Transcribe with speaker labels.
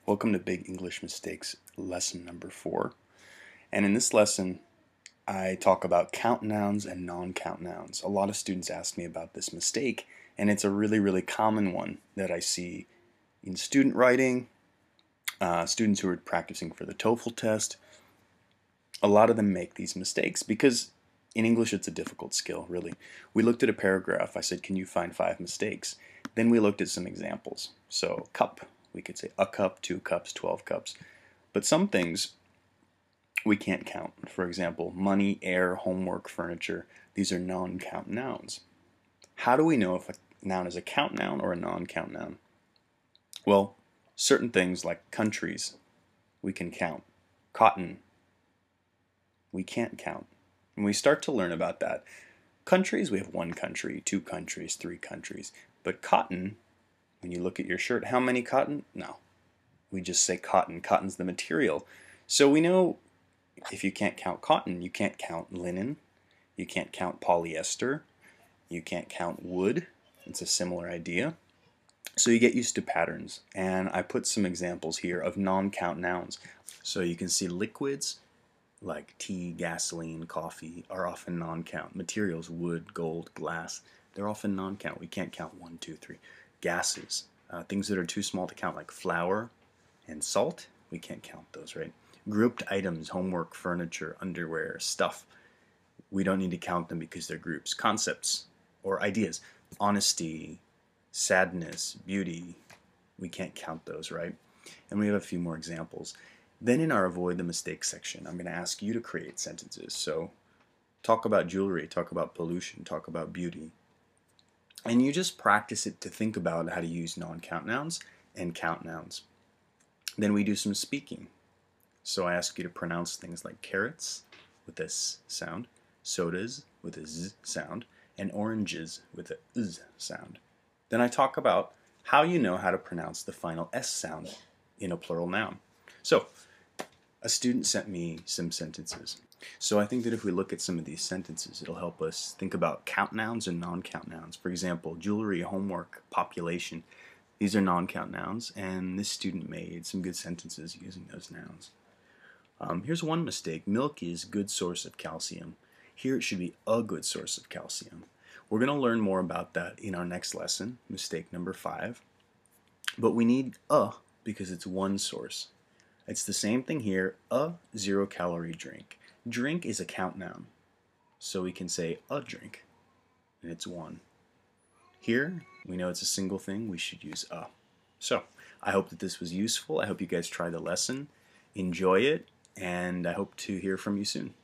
Speaker 1: Welcome to Big English Mistakes lesson number 4. And in this lesson, I talk about count nouns and non-count nouns. A lot of students ask me about this mistake, and it's a really common one that I see in student writing, students who are practicing for the TOEFL test. A lot of them make these mistakes because in English it's a difficult skill, really. We looked at a paragraph. I said, can you find 5 mistakes? Then we looked at some examples. So, cup. We could say a cup, 2 cups, 12 cups. But some things we can't count. For example, money, air, homework, furniture. These are non-count nouns. How do we know if a noun is a count noun or a non-count noun? Well, certain things like countries, we can count. Cotton, we can't count. And we start to learn about that. Countries, we have 1 country, 2 countries, 3 countries. But cotton, when you look at your shirt, how many cotton? No. We just say cotton. Cotton's the material. So we know if you can't count cotton, you can't count linen. You can't count polyester. You can't count wood. It's a similar idea. So you get used to patterns. And I put some examples here of non-count nouns. So you can see liquids like tea, gasoline, coffee are often non-count. Materials, wood, gold, glass, they're often non-count. We can't count 1, 2, 3. Gases, things that are too small to count like flour and salt, we can't count those, right? Grouped items, homework, furniture, underwear, stuff, we don't need to count them because they're groups. Concepts or ideas, honesty, sadness, beauty, we can't count those, right? And we have a few more examples. Then in our avoid the mistakes section, I'm going to ask you to create sentences. So talk about jewelry, talk about pollution, talk about beauty. And you just practice it to think about how to use non-count nouns and count nouns. Then we do some speaking. So I ask you to pronounce things like carrots with a s sound, sodas with a z sound, and oranges with a z sound. Then I talk about how you know how to pronounce the final s sound in a plural noun. So a student sent me some sentences. So I think that if we look at some of these sentences, it'll help us think about count nouns and non-count nouns. For example, jewelry, homework, population. These are non-count nouns, and this student made some good sentences using those nouns. Here's one mistake. Milk is a good source of calcium. Here it should be a good source of calcium. We're going to learn more about that in our next lesson, mistake number 5. But we need a because it's one source. It's the same thing here, a 0-calorie drink. Drink is a count noun, so we can say a drink, and it's 1. Here, we know it's a single thing, we should use a. So, I hope that this was useful. I hope you guys try the lesson, enjoy it, and I hope to hear from you soon.